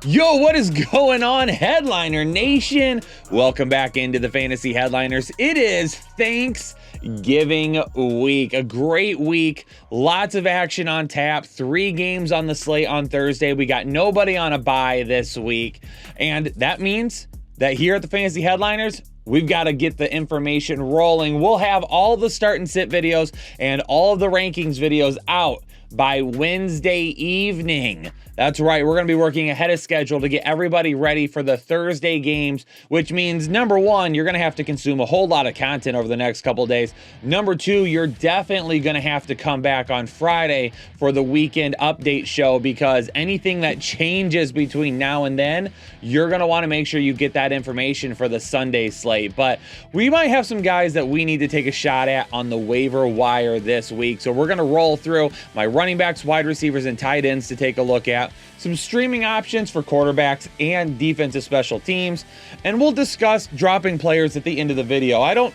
Yo, what is going on, Headliner Nation? Welcome back into the Fantasy Headliners. It is Thanksgiving week, a great week, lots of action on tap, 3 games on the slate on Thursday. We got nobody on a bye this week, and that means that here at the Fantasy Headliners, we've got to get the information rolling. We'll have all the start and sit videos and all of the rankings videos out by Wednesday evening. That's right, we're going to be working ahead of schedule to get everybody ready for the Thursday games, which means, number one, you're going to have to consume a whole lot of content over the next couple of days. Number two, you're definitely going to have to come back on Friday for the weekend update show, because anything that changes between now and then, you're going to want to make sure you get that information for the Sunday slate. But we might have some guys that we need to take a shot at on the waiver wire this week. So we're going to roll through my running backs, wide receivers, and tight ends to take a look at, some streaming options for quarterbacks and defensive special teams, and we'll discuss dropping players at the end of the video. I don't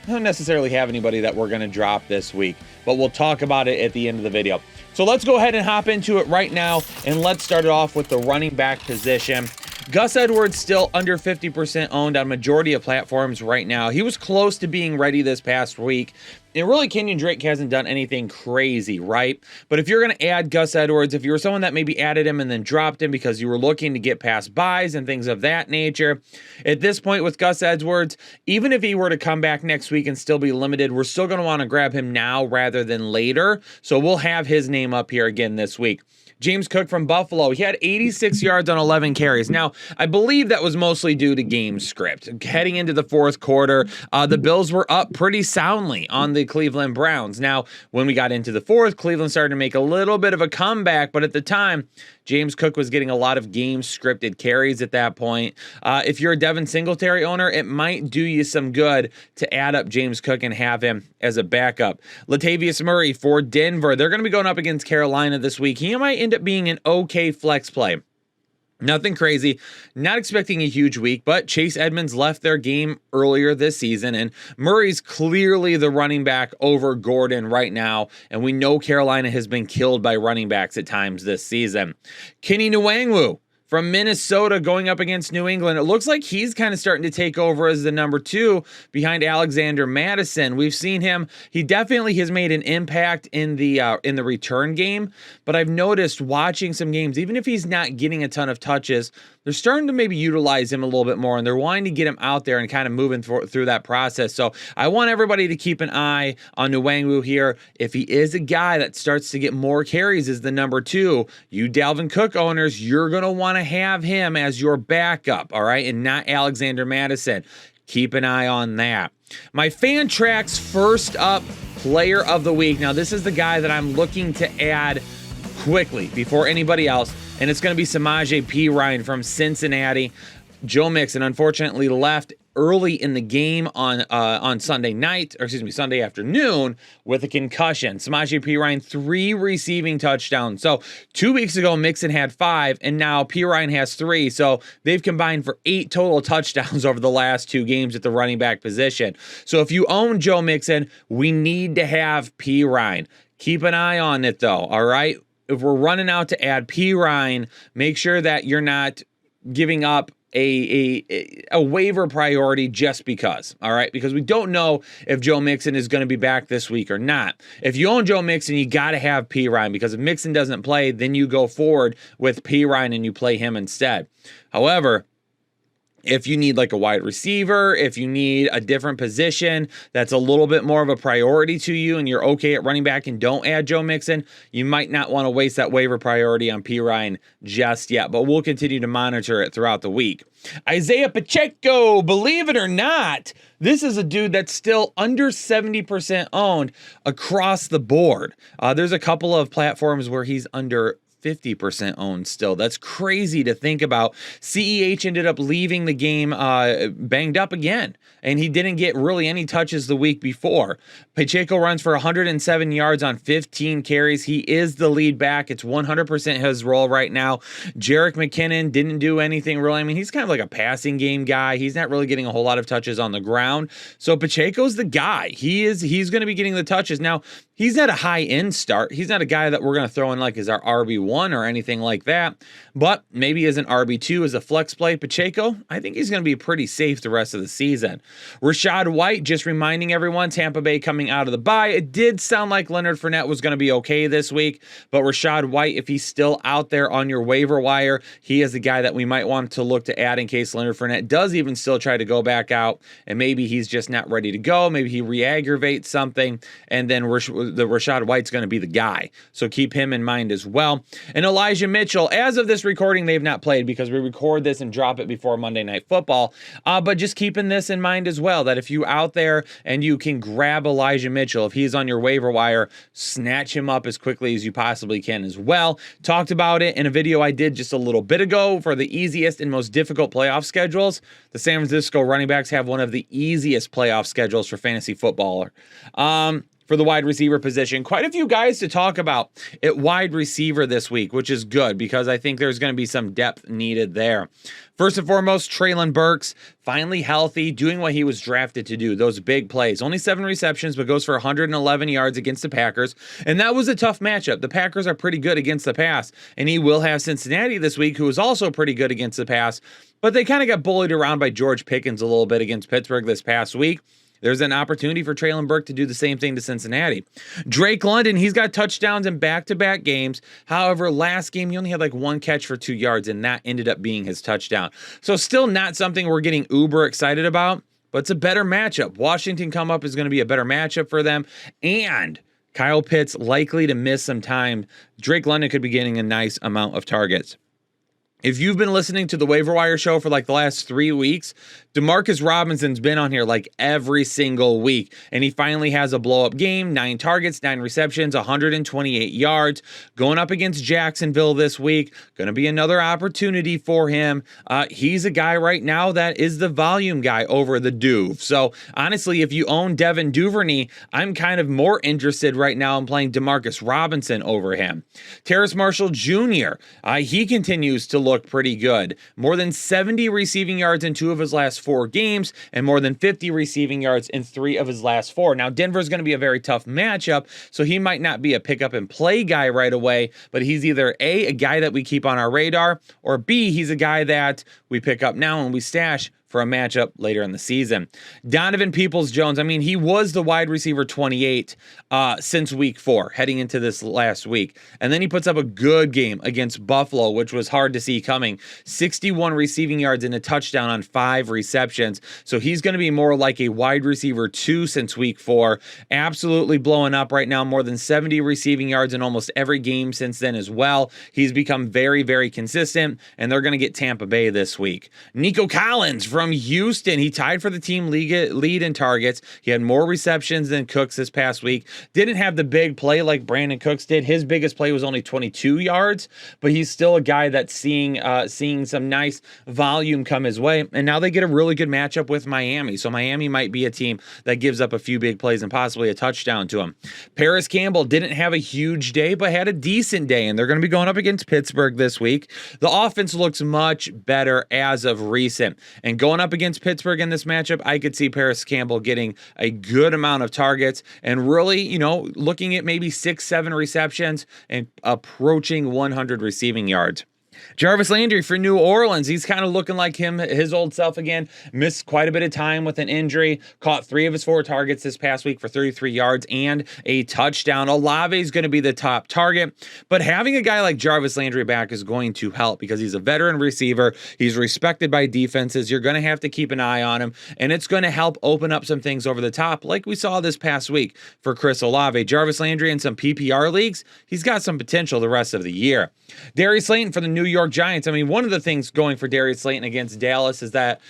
necessarily have anybody that we're going to drop this week, but we'll talk about it at the end of the video. So let's go ahead and hop into it right now, and let's start it off with the running back position. Gus Edwards still under 50% owned on majority of platforms right now. He was close to being ready this past week. And really, Kenyon Drake hasn't done anything crazy, right? But if you're going to add Gus Edwards, if you were someone that maybe added him and then dropped him because you were looking to get past buys and things of that nature, at this point with Gus Edwards, even if he were to come back next week and still be limited, we're still going to want to grab him now rather than later. So we'll have his name up here again this week. James Cook from Buffalo, he had 86 yards on 11 carries. Now, I believe that was mostly due to game script. Heading into the fourth quarter, the Bills were up pretty soundly on the Cleveland Browns. Now, when we got into the fourth, Cleveland started to make a little bit of a comeback, but at the time, James Cook was getting a lot of game scripted carries at that point. If you're a Devin Singletary owner, it might do you some good to add up James Cook and have him as a backup. Latavius Murray for Denver. They're going to be going up against Carolina this week. He might end up being an okay flex play. Nothing crazy, not expecting a huge week, but Chase Edmonds left their game earlier this season, and Murray's clearly the running back over Gordon right now, and we know Carolina has been killed by running backs at times this season. Kenny Nwangwu from Minnesota going up against New England. It looks like he's kind of starting to take over as the number 2 behind Alexander Mattison. We've seen him. He definitely has made an impact in the return game, but I've noticed watching some games, even if he's not getting a ton of touches, they're starting to maybe utilize him a little bit more, and they're wanting to get him out there and kind of moving through that process. So I want everybody to keep an eye on Nwangwu here. If he is a guy that starts to get more carries as the number 2, you Dalvin Cook owners, you're going to want to have him as your backup, all right, and not Alexander Mattison. Keep an eye on that. My Fantrax first up player of the week. Now, this is the guy that I'm looking to add quickly before anybody else, and it's going to be Samaje Perine from Cincinnati. Joe Mixon unfortunately left early in the game on Sunday night, or excuse me, Sunday afternoon with a concussion. Samaje Perine, 3 receiving touchdowns. So 2 weeks ago, Mixon had 5, and now Perine has 3. So they've combined for 8 total touchdowns over the last 2 games at the running back position. So if you own Joe Mixon, we need to have Perine. Keep an eye on it though, all right? If we're running out to add Perine, make sure that you're not giving up a waiver priority just because, all right? Because we don't know if Joe Mixon is going to be back this week or not. If you own Joe Mixon, you got to have Perine, because if Mixon doesn't play, then you go forward with Perine and you play him instead. However, if you need like a wide receiver, if you need a different position that's a little bit more of a priority to you and you're okay at running back and don't add Joe Mixon, you might not want to waste that waiver priority on Perine just yet, but we'll continue to monitor it throughout the week. Isaiah Pacheco, believe it or not, this is a dude that's still under 70% owned across the board. There's a couple of platforms where he's under 50% owned still. That's crazy to think about. CEH ended up leaving the game banged up again, and he didn't get really any touches the week before. Pacheco runs for 107 yards on 15 carries. He is the lead back. It's 100% his role right now. Jerick McKinnon didn't do anything really. I mean, he's kind of like a passing game guy. He's not really getting a whole lot of touches on the ground. So Pacheco's the guy. He's going to be getting the touches. Now, he's not a high-end start. He's not a guy that we're going to throw in like as our RB1. RB1 or anything like that, but maybe as an RB2 as a flex play. Pacheco, I think he's going to be pretty safe the rest of the season. Rachaad White, just reminding everyone, Tampa Bay coming out of the bye. It did sound like Leonard Fournette was going to be okay this week, but Rachaad White, if he's still out there on your waiver wire, he is the guy that we might want to look to add in case Leonard Fournette does even still try to go back out, and maybe he's just not ready to go. Maybe he re-aggravates something, and then the Rachaad White's going to be the guy. So keep him in mind as well. And Elijah Mitchell, as of this recording, they've not played because we record this and drop it before Monday Night Football. But just keeping this in mind as well, that if you out there and you can grab Elijah Mitchell, if he's on your waiver wire, snatch him up as quickly as you possibly can as well. Talked about it in a video I did just a little bit ago for the easiest and most difficult playoff schedules. The San Francisco running backs have one of the easiest playoff schedules for fantasy footballer. For the wide receiver position, quite a few guys to talk about at wide receiver this week, which is good because I think there's going to be some depth needed there. First and foremost, Treylon Burks, finally healthy, doing what he was drafted to do, those big plays. Only 7 receptions, but goes for 111 yards against the Packers, and that was a tough matchup. The Packers are pretty good against the pass, and he will have Cincinnati this week, who is also pretty good against the pass, but they kind of got bullied around by George Pickens a little bit against Pittsburgh this past week. There's an opportunity for Treylon Burks to do the same thing to Cincinnati. Drake London, he's got touchdowns in back-to-back games. However, last game, he only had like 1 catch for 2 yards, and that ended up being his touchdown. So still not something we're getting uber excited about, but it's a better matchup. Washington come up is going to be a better matchup for them, and Kyle Pitts likely to miss some time. Drake London could be getting a nice amount of targets. If you've been listening to the Waiver Wire show for like the last 3 weeks, Demarcus Robinson's been on here like every single week, and he finally has a blow-up game, 9 targets, 9 receptions, 128 yards, going up against Jacksonville this week. Going to be another opportunity for him. He's a guy right now that is the volume guy over the Duve. So honestly, if you own Devin Duvernay, I'm kind of more interested right now in playing Demarcus Robinson over him. Terrace Marshall Jr., he continues to look pretty good. More than 70 receiving yards in 2 of his last 4 games, and more than 50 receiving yards in 3 of his last 4. Now, Denver's going to be a very tough matchup, so he might not be a pick up and play guy right away, but he's either A, a guy that we keep on our radar, or B, he's a guy that we pick up now and we stash for a matchup later in the season. Donovan Peoples-Jones, I mean, he was the wide receiver 28 since week 4, heading into this last week. And then he puts up a good game against Buffalo, which was hard to see coming. 61 receiving yards and a touchdown on 5 receptions. So he's going to be more like a wide receiver 2 since week 4. Absolutely blowing up right now. More than 70 receiving yards in almost every game since then as well. He's become very, very consistent, and they're going to get Tampa Bay this week. Nico Collins from Houston, he tied for the team lead in targets. He had more receptions than Cooks this past week. Didn't have the big play like Brandon Cooks did. His biggest play was only 22 yards, but he's still a guy that's seeing some nice volume come his way. And now they get a really good matchup with Miami. So Miami might be a team that gives up a few big plays and possibly a touchdown to him. Paris Campbell didn't have a huge day, but had a decent day, and they're going to be going up against Pittsburgh this week. The offense looks much better as of recent, and going up against Pittsburgh in this matchup, I could see Paris Campbell getting a good amount of targets and really, looking at maybe 6-7 receptions and approaching 100 receiving yards. Jarvis Landry for New Orleans. He's kind of looking like his old self again. Missed quite a bit of time with an injury. Caught 3 of his 4 targets this past week for 33 yards and a touchdown. Olave is going to be the top target, but having a guy like Jarvis Landry back is going to help because he's a veteran receiver. He's respected by defenses. You're going to have to keep an eye on him, and it's going to help open up some things over the top like we saw this past week for Chris Olave. Jarvis Landry in some PPR leagues, he's got some potential the rest of the year. Darius Slayton for the New York Giants. I mean, one of the things going for Darius Slayton against Dallas is that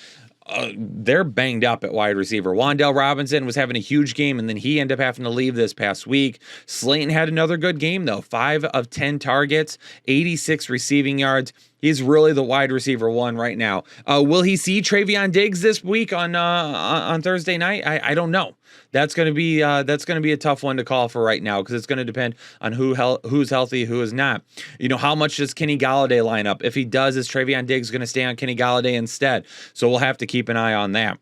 they're banged up at wide receiver. Wan'Dale Robinson was having a huge game, and then he ended up having to leave this past week. Slayton had another good game, though. 5 of 10 targets, 86 receiving yards. He's really the wide receiver 1 right now. Will he see Travion Diggs this week on Thursday night? I don't know. That's going to be a tough one to call for right now because it's going to depend on who's healthy, who is not. How much does Kenny Golladay line up? If he does, is Travion Diggs going to stay on Kenny Golladay instead? So we'll have to keep an eye on that.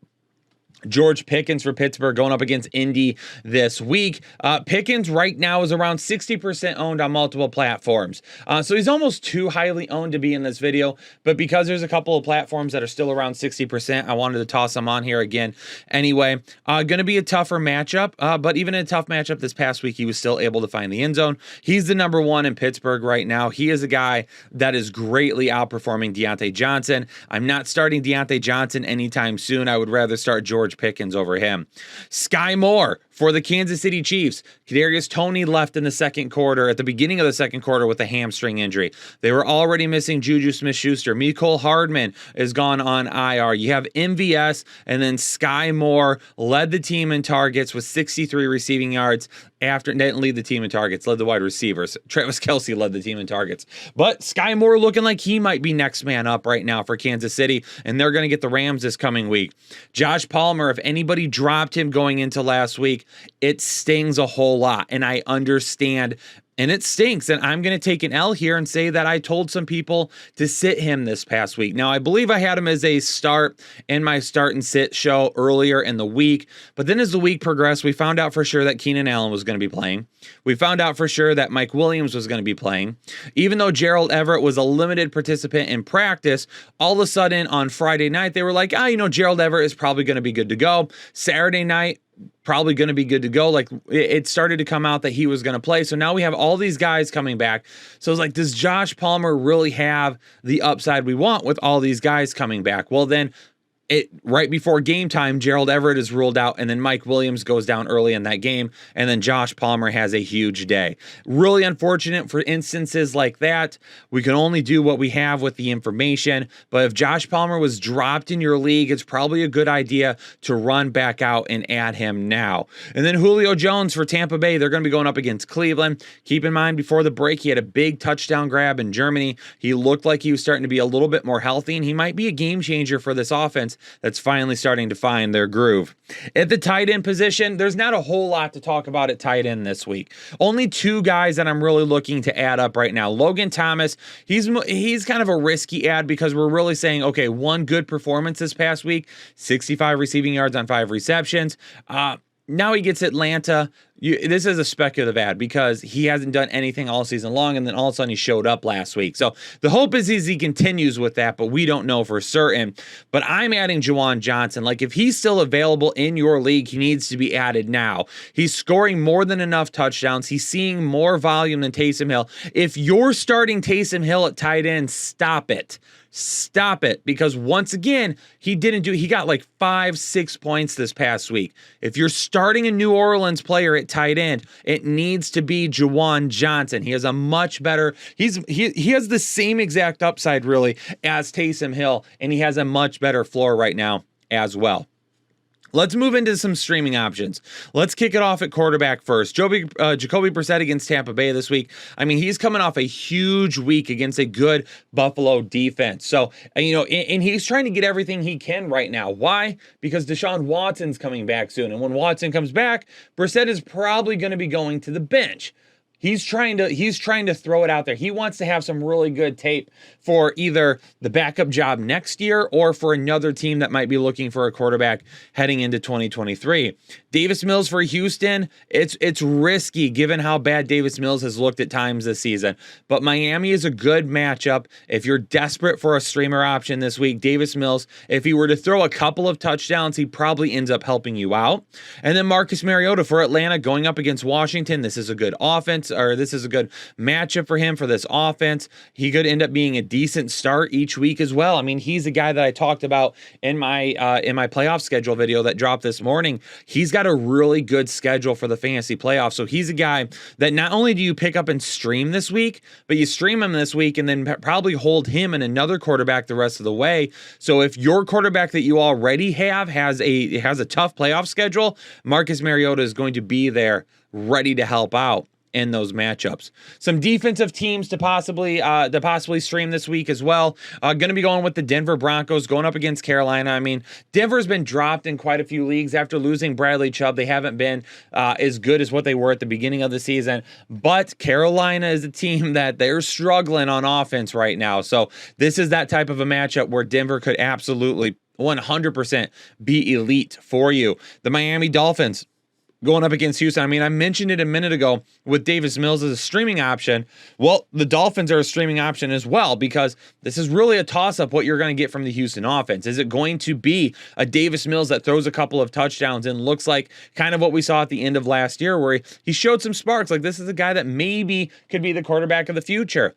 George Pickens for Pittsburgh going up against Indy this week. Pickens right now is around 60% owned on multiple platforms. So he's almost too highly owned to be in this video, but because there's a couple of platforms that are still around 60%, I wanted to toss him on here again. Anyway, going to be a tougher matchup, but even in a tough matchup this past week, he was still able to find the end zone. He's the number one in Pittsburgh right now. He is a guy that is greatly outperforming Deontay Johnson. I'm not starting Deontay Johnson anytime soon. I would rather start George Pickens over him. Sky Moore for the Kansas City Chiefs. Kadarius Toney left in the second quarter, at the beginning of the second quarter, with a hamstring injury. They were already missing Juju Smith-Schuster. Mecole Hardman is gone on IR. You have MVS, and then Sky Moore led the team in targets with 63 receiving yards. Didn't lead the team in targets, led the wide receivers. Travis Kelce led the team in targets. But Sky Moore looking like he might be next man up right now for Kansas City, and they're going to get the Rams this coming week. Josh Palmer, if anybody dropped him going into last week, it stings a whole lot, and I understand. And it stinks, and I'm going to take an L here and say that I told some people to sit him this past week. Now, I believe I had him as a start in my start and sit show earlier in the week, but then as the week progressed, we found out for sure that Keenan Allen was going to be playing. We found out for sure that Mike Williams was going to be playing. Even though Gerald Everett was a limited participant in practice, all of a sudden on Friday night, they were like, Gerald Everett is probably going to be good to go. Saturday night, probably going to be good to go. Like, it started to come out that he was going to play. So now we have all these guys coming back. So it's like, does Josh Palmer really have the upside we want with all these guys coming back? Well, then right before game time, Gerald Everett is ruled out, and then Mike Williams goes down early in that game, and then Josh Palmer has a huge day. Really unfortunate for instances like that. We can only do what we have with the information, but if Josh Palmer was dropped in your league, it's probably a good idea to run back out and add him now. And then Julio Jones for Tampa Bay, they're going to be going up against Cleveland. Keep in mind, before the break, he had a big touchdown grab in Germany. He looked like he was starting to be a little bit more healthy, and he might be a game changer for this offense that's finally starting to find their groove. At the tight end position, there's not a whole lot to talk about at tight end this week. Only two guys that I'm really looking to add up right now. Logan Thomas, he's kind of a risky add because we're really saying, okay, one good performance this past week, 65 receiving yards on 5 receptions. Now he gets Atlanta. This is a speculative ad because he hasn't done anything all season long, and then all of a sudden he showed up last week. So the hope is he continues with that, but we don't know for certain. But I'm adding Juwan Johnson. Like, if he's still available in your league, he needs to be added now. He's scoring more than enough touchdowns. He's seeing more volume than Taysom Hill. If you're starting Taysom Hill at tight end, stop it. Stop it, because once again, he got like 5-6 points this past week. If you're starting a New Orleans player at tight end, it needs to be Juwan Johnson. He has a much better, he has the same exact upside really as Taysom Hill, and he has a much better floor right now as well. Let's move into some streaming options. Let's kick it off at quarterback first. Jacoby Brissett against Tampa Bay this week. I mean, he's coming off a huge week against a good Buffalo defense. So, and he's trying to get everything he can right now. Why? Because Deshaun Watson's coming back soon. And when Watson comes back, Brissett is probably going to be going to the bench. He's trying to throw it out there. He wants to have some really good tape for either the backup job next year or for another team that might be looking for a quarterback heading into 2023. Davis Mills for Houston, it's risky given how bad Davis Mills has looked at times this season. But Miami is a good matchup. If you're desperate for a streamer option this week, Davis Mills, if he were to throw a couple of touchdowns, he probably ends up helping you out. And then Marcus Mariota for Atlanta going up against Washington. This is a good offense. Or this is a good matchup for him for this offense. He could end up being a decent start each week as well. I mean, he's a guy that I talked about in my playoff schedule video that dropped this morning. He's got a really good schedule for the fantasy playoffs. So he's a guy that not only do you pick up and stream this week, but you stream him this week and then probably hold him and another quarterback the rest of the way. So if your quarterback that you already have has a tough playoff schedule, Marcus Mariota is going to be there ready to help out in those matchups. Some defensive teams to possibly stream this week as well. Going to be going with the Denver Broncos going up against Carolina. I mean, Denver's been dropped in quite a few leagues after losing Bradley Chubb. They haven't been as good as what they were at the beginning of the season. But Carolina is a team that they're struggling on offense right now. So this is that type of a matchup where Denver could absolutely 100% be elite for you. The Miami Dolphins going up against Houston. I mean, I mentioned it a minute ago with Davis Mills as a streaming option. Well, the Dolphins are a streaming option as well, because this is really a toss-up what you're going to get from the Houston offense. Is it going to be a Davis Mills that throws a couple of touchdowns and looks like kind of what we saw at the end of last year, where he showed some sparks, like this is a guy that maybe could be the quarterback of the future?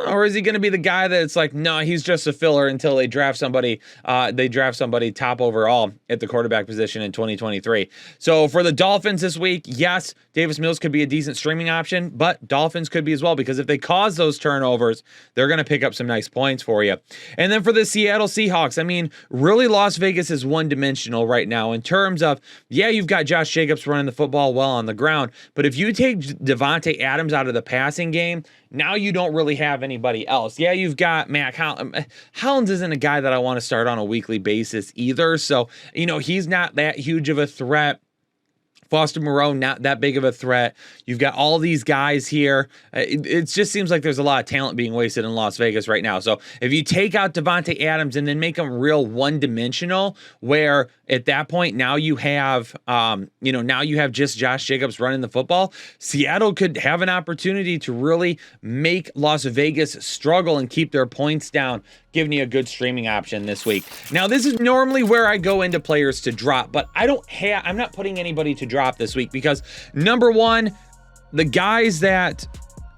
Or is he going to be the guy that it's like, no, he's just a filler until they draft somebody top overall at the quarterback position in 2023. So for the Dolphins this week, yes, Davis Mills could be a decent streaming option, but Dolphins could be as well, because if they cause those turnovers, they're going to pick up some nice points for you. And then for the Seattle Seahawks, I mean, really Las Vegas is one-dimensional right now in terms of, yeah, you've got Josh Jacobs running the football well on the ground, but if you take Devontae Adams out of the passing game, now you don't really have anybody else. Yeah, you've got Mac Hollins isn't a guy that I want to start on a weekly basis either. So, he's not that huge of a threat. Foster Moreau, not that big of a threat. You've got all these guys here. It just seems like there's a lot of talent being wasted in Las Vegas right now. So if you take out Devontae Adams and then make him real one-dimensional, where at that point now you have, now you have just Josh Jacobs running the football, Seattle could have an opportunity to really make Las Vegas struggle and keep their points down, giving you a good streaming option this week. Now, this is normally where I go into players to drop, but I'm not putting anybody to drop this week because, number one, the guys that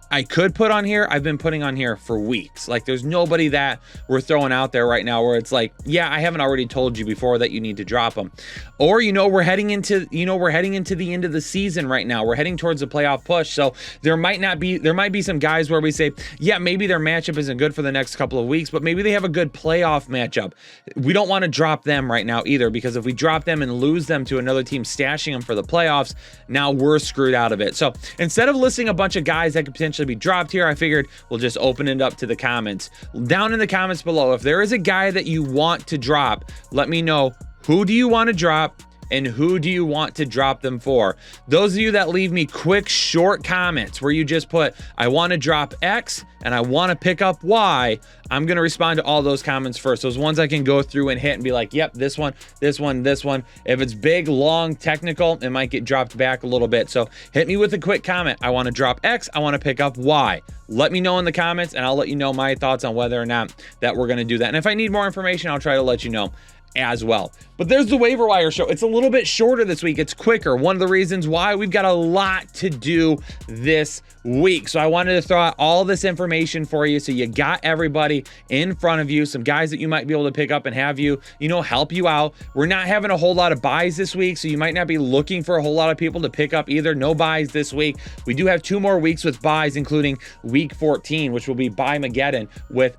I could put on here, I've been putting on here for weeks. Like, there's nobody that we're throwing out there right now where it's like, yeah, I haven't already told you before that you need to drop them. Or, we're heading into the end of the season right now. We're heading towards the playoff push. So there might be some guys where we say, yeah, maybe their matchup isn't good for the next couple of weeks, but maybe they have a good playoff matchup. We don't want to drop them right now either, because if we drop them and lose them to another team stashing them for the playoffs, now we're screwed out of it. So instead of listing a bunch of guys that could potentially be dropped here, I figured we'll just open it up to the comments. Down in the comments below, if there is a guy that you want to drop, let me know. Who do you want to drop and who do you want to drop them for? Those of you that leave me quick, short comments where you just put, I want to drop X and I want to pick up Y, I'm going to respond to all those comments first. Those ones I can go through and hit and be like, yep, this one, this one, this one. If it's big, long, technical, it might get dropped back a little bit. So hit me with a quick comment. I want to drop X. I want to pick up Y. Let me know in the comments and I'll let you know my thoughts on whether or not that we're going to do that. And if I need more information, I'll try to let you know as well. But there's the waiver wire show. It's a little bit shorter this week. It's quicker. One of the reasons why we've got a lot to do this week. So I wanted to throw out all this information for you so you got everybody in front of you, some guys that you might be able to pick up and have you, help you out. We're not having a whole lot of buys this week, so you might not be looking for a whole lot of people to pick up either. No buys this week. We do have 2 more weeks with buys, including week 14, which will be Buy-Mageddon with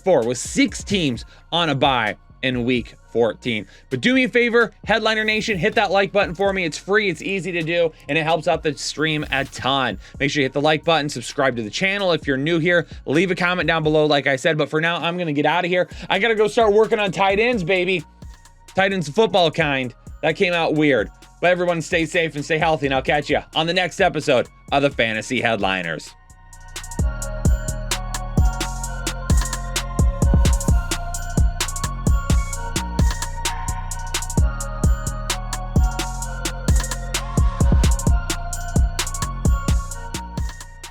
4, with 6 teams on a bye in week 14. But do me a favor, Headliner Nation, hit that like button for me. It's free, it's easy to do, and it helps out the stream a ton. Make sure you hit the like button, subscribe to the channel. If you're new here, leave a comment down below like I said. But for now, I'm gonna get out of here. I gotta go start working on tight ends, baby. Tight ends, football kind. That came out weird. But everyone stay safe and stay healthy, and I'll catch you on the next episode of the Fantasy Headliners.